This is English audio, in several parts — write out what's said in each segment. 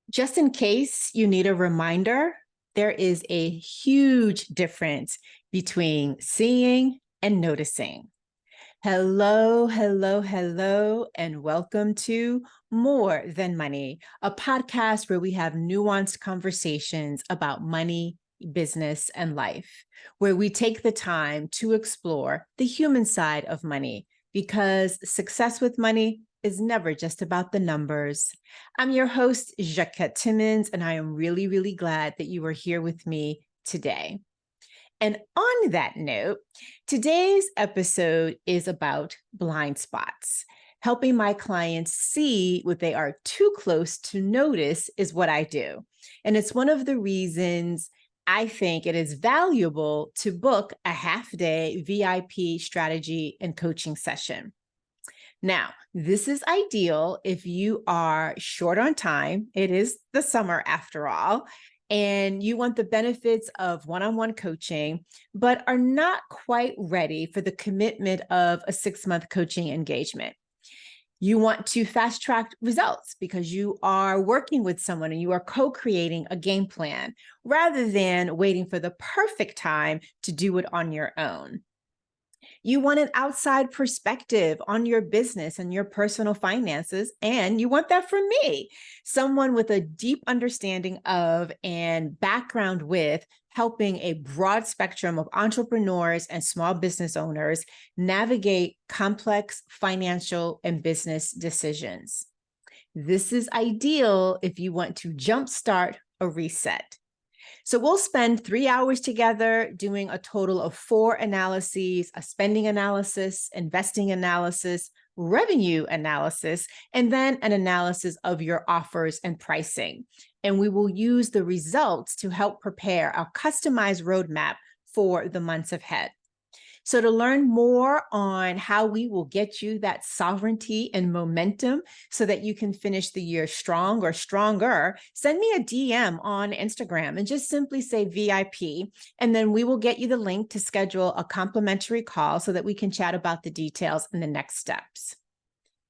Just in case you need a reminder, there is a huge difference between seeing and noticing. Hello, hello, hello, and welcome to More Than Money, a podcast where we have nuanced conversations about money, business, and life, where we take the time to explore the human side of money because success with money is never just about the numbers. I'm your host, Jacquette Timmons, and I am really, really glad that you are here with me today. And on that note, today's episode is about blind spots. Helping my clients see what they are too close to notice is what I do. And it's one of the reasons I think it is valuable to book a half-day VIP strategy and coaching session. Now, this is ideal if you are short on time. It is the summer after all, and you want the benefits of one-on-one coaching, but are not quite ready for the commitment of a 6-month coaching engagement. You want to fast track results because you are working with someone and you are co-creating a game plan rather than waiting for the perfect time to do it on your own. You want an outside perspective on your business and your personal finances, and you want that from me, someone with a deep understanding of and background with helping a broad spectrum of entrepreneurs and small business owners navigate complex financial and business decisions. This is ideal if you want to jumpstart a reset. So we'll spend 3 hours together doing a total of 4 analyses: a spending analysis, investing analysis, revenue analysis, and then an analysis of your offers and pricing. And we will use the results to help prepare our customized roadmap for the months ahead. So to learn more on how we will get you that sovereignty and momentum so that you can finish the year strong or stronger, send me a DM on Instagram and just simply say VIP, and then we will get you the link to schedule a complimentary call so that we can chat about the details and the next steps.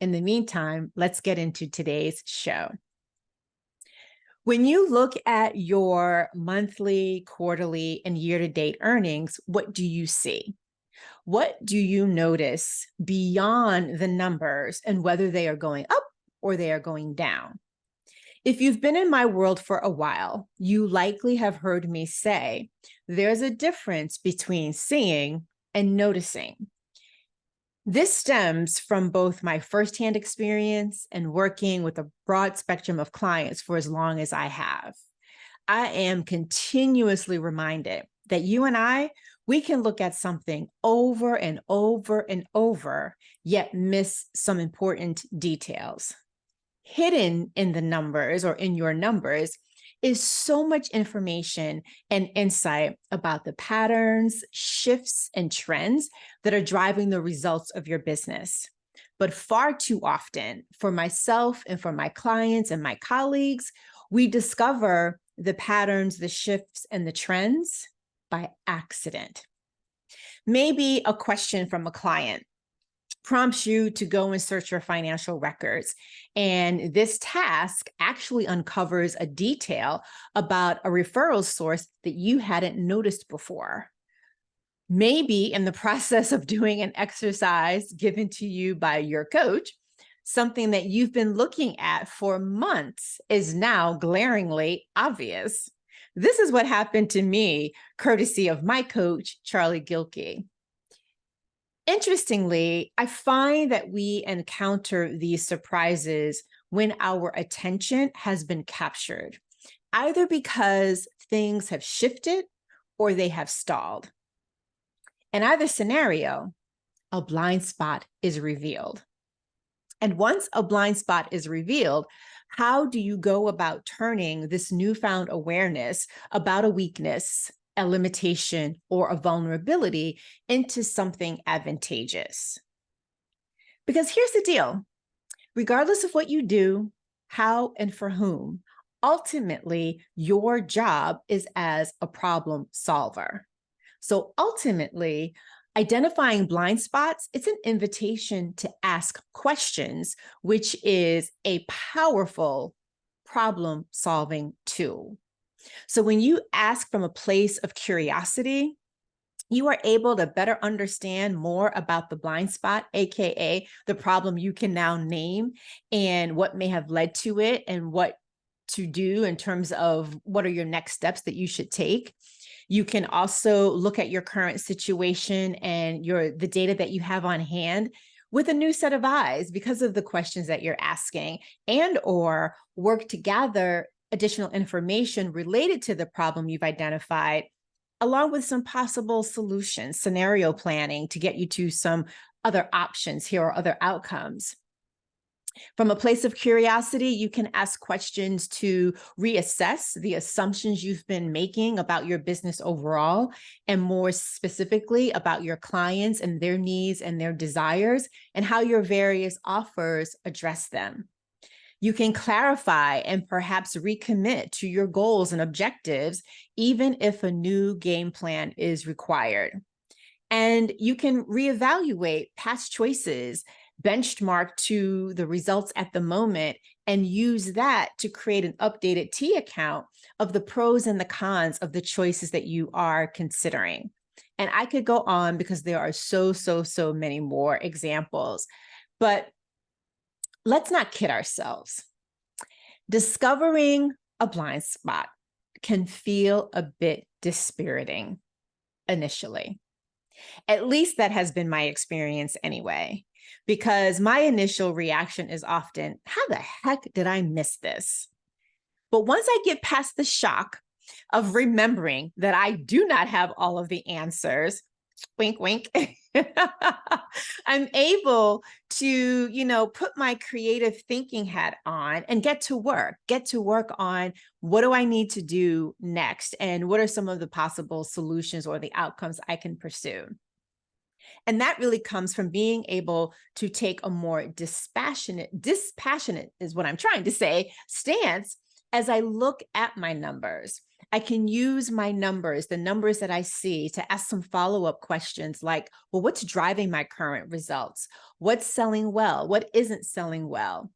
In the meantime, let's get into today's show. When you look at your monthly, quarterly, and year-to-date earnings, what do you see? What do you notice beyond the numbers and whether they are going up or they are going down? If you've been in my world for a while, you likely have heard me say there's a difference between seeing and noticing. This stems from both my firsthand experience and working with a broad spectrum of clients for as long as I have. I am continuously reminded that you and we can look at something over and over and over, yet miss some important details. Hidden in the numbers or in your numbers is so much information and insight about the patterns, shifts, and trends that are driving the results of your business. But far too often, for myself and for my clients and my colleagues, we discover the patterns, the shifts, and the trends by accident. Maybe a question from a client prompts you to go and search your financial records. And this task actually uncovers a detail about a referral source that you hadn't noticed before. Maybe in the process of doing an exercise given to you by your coach, something that you've been looking at for months is now glaringly obvious. This is what happened to me, courtesy of my coach, Charlie Gilkey. Interestingly, I find that we encounter these surprises when our attention has been captured, either because things have shifted or they have stalled. In either scenario, a blind spot is revealed. And once a blind spot is revealed, how do you go about turning this newfound awareness about a weakness, a limitation, or a vulnerability into something advantageous? Because here's the deal. Regardless of what you do, how and for whom, ultimately, your job is as a problem solver. So ultimately, identifying blind spots, it's an invitation to ask questions, which is a powerful problem-solving tool. So when you ask from a place of curiosity, you are able to better understand more about the blind spot, AKA the problem you can now name and what may have led to it and what to do in terms of what are your next steps that you should take. You can also look at your current situation and the data that you have on hand with a new set of eyes because of the questions that you're asking, and or work to gather additional information related to the problem you've identified, along with some possible solutions, scenario planning to get you to some other options here or other outcomes. From a place of curiosity, you can ask questions to reassess the assumptions you've been making about your business overall, and more specifically about your clients and their needs and their desires, and how your various offers address them. You can clarify and perhaps recommit to your goals and objectives, even if a new game plan is required. And you can reevaluate past choices, benchmark to the results at the moment, and use that to create an updated T account of the pros and the cons of the choices that you are considering. And I could go on because there are so many more examples. But let's not kid ourselves. Discovering a blind spot can feel a bit dispiriting initially. At least that has been my experience anyway, because my initial reaction is often, how the heck did I miss this? But once I get past the shock of remembering that I do not have all of the answers, wink, wink, I'm able to, put my creative thinking hat on and get to work on what do I need to do next? And what are some of the possible solutions or the outcomes I can pursue? And that really comes from being able to take a more dispassionate is what I'm trying to say, stance as I look at my numbers. I can use my numbers, the numbers that I see, to ask some follow-up questions like, well, what's driving my current results? What's selling well? What isn't selling well?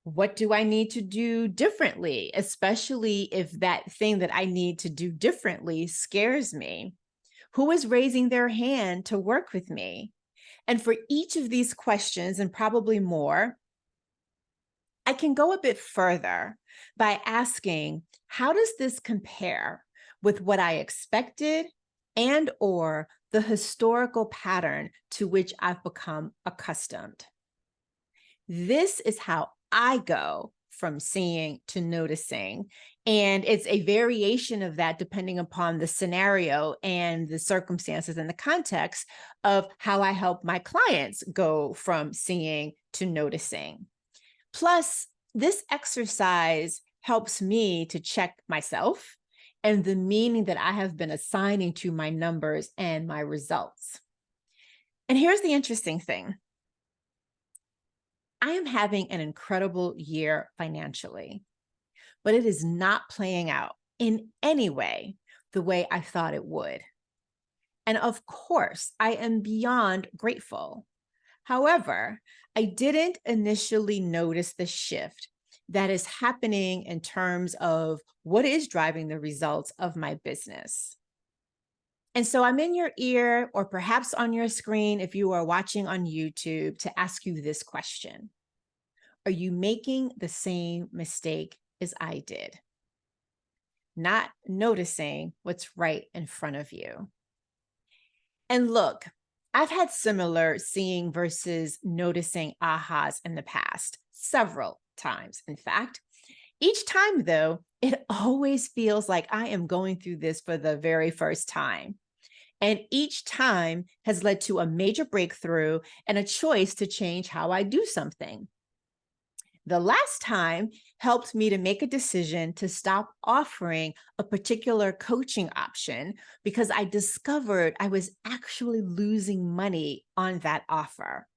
What do I need to do differently, especially if that thing that I need to do differently scares me? Who is raising their hand to work with me? And for each of these questions, and probably more, I can go a bit further by asking, how does this compare with what I expected and or the historical pattern to which I've become accustomed? This is how I go from seeing to noticing. And it's a variation of that depending upon the scenario and the circumstances and the context of how I help my clients go from seeing to noticing. Plus, this exercise helps me to check myself and the meaning that I have been assigning to my numbers and my results. And here's the interesting thing. I am having an incredible year financially, but it is not playing out in any way the way I thought it would. And of course, I am beyond grateful. However, I didn't initially notice the shift that is happening in terms of what is driving the results of my business. And so I'm in your ear, or perhaps on your screen if you are watching on YouTube, to ask you this question. Are you making the same mistake as I did? Not noticing what's right in front of you. And look, I've had similar seeing versus noticing ahas in the past, several times, in fact. Each time, though, it always feels like I am going through this for the very first time. And each time has led to a major breakthrough and a choice to change how I do something. The last time helped me to make a decision to stop offering a particular coaching option because I discovered I was actually losing money on that offer.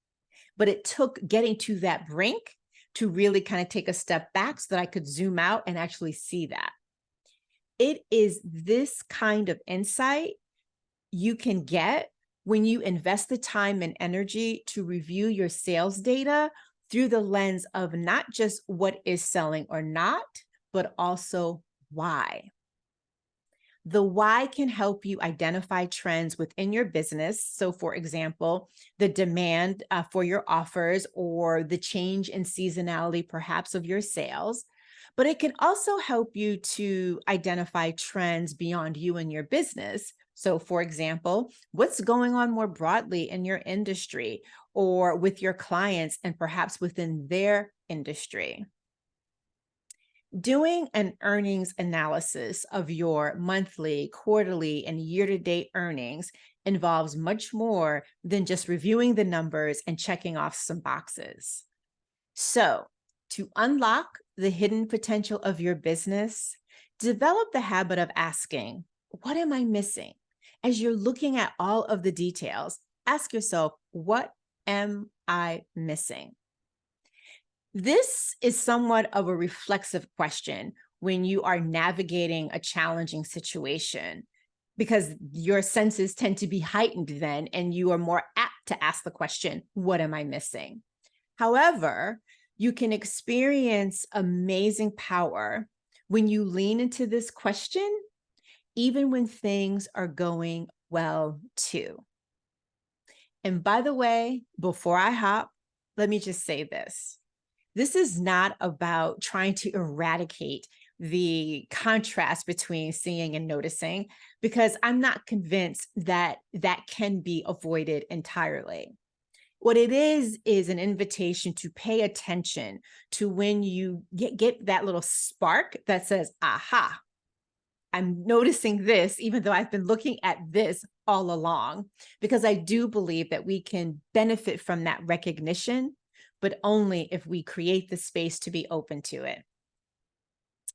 But it took getting to that brink to really kind of take a step back so that I could zoom out and actually see that. It is this kind of insight you can get when you invest the time and energy to review your sales data through the lens of not just what is selling or not, but also why. The why can help you identify trends within your business. So, for example, the demand for your offers or the change in seasonality, perhaps, of your sales. But it can also help you to identify trends beyond you and your business. So, for example, what's going on more broadly in your industry or with your clients and perhaps within their industry. Doing an earnings analysis of your monthly, quarterly, and year to date earnings involves much more than just reviewing the numbers and checking off some boxes. So, to unlock the hidden potential of your business, develop the habit of asking, what am I missing? As you're looking at all of the details, ask yourself, what am I missing? This is somewhat of a reflexive question when you are navigating a challenging situation because your senses tend to be heightened then, and you are more apt to ask the question, what am I missing? However, you can experience amazing power when you lean into this question, even when things are going well too. And by the way, before I hop, let me just say this. This is not about trying to eradicate the contrast between seeing and noticing, because I'm not convinced that that can be avoided entirely. What it is an invitation to pay attention to when you get that little spark that says, aha, I'm noticing this, even though I've been looking at this all along, because I do believe that we can benefit from that recognition, but only if we create the space to be open to it.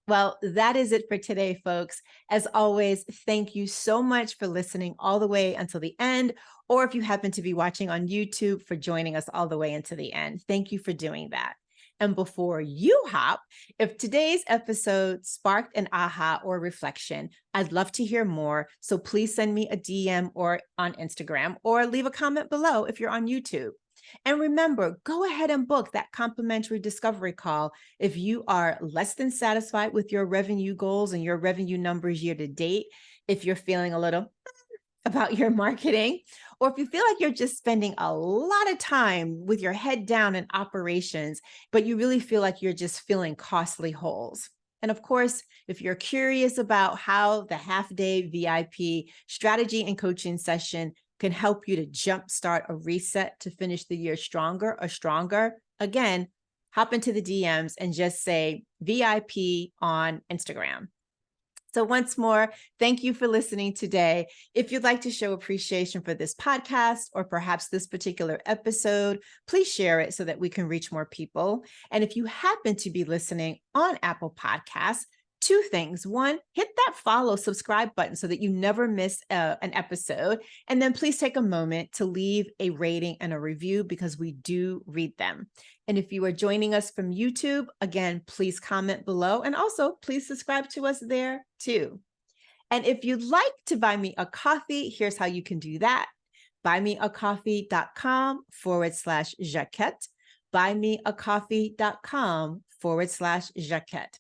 Well, that is it for today, folks. As always, thank you so much for listening all the way until the end, or if you happen to be watching on YouTube, for joining us all the way into the end. Thank you for doing that. And before you hop, if today's episode sparked an aha or reflection, I'd love to hear more. So please send me a DM or on Instagram, or leave a comment below if you're on YouTube. And remember, go ahead and book that complimentary discovery call if you are less than satisfied with your revenue goals and your revenue numbers year to date, if you're feeling a little about your marketing, or if you feel like you're just spending a lot of time with your head down in operations, but you really feel like you're just filling costly holes. And of course, if you're curious about how the half-day VIP strategy and coaching session can help you to jumpstart a reset to finish the year stronger or stronger, again, hop into the DMs and just say VIP on Instagram. So once more, thank you for listening today. If you'd like to show appreciation for this podcast or perhaps this particular episode, please share it so that we can reach more people. And if you happen to be listening on Apple Podcasts, two things. One, hit that follow, subscribe button so that you never miss an episode. And then please take a moment to leave a rating and a review, because we do read them. And if you are joining us from YouTube, again, please comment below, and also please subscribe to us there too. And if you'd like to buy me a coffee, here's how you can do that. buymeacoffee.com/Jaquette, buymeacoffee.com/Jaquette.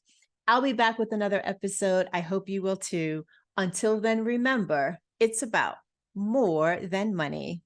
I'll be back with another episode. I hope you will too. Until then, remember, it's about more than money.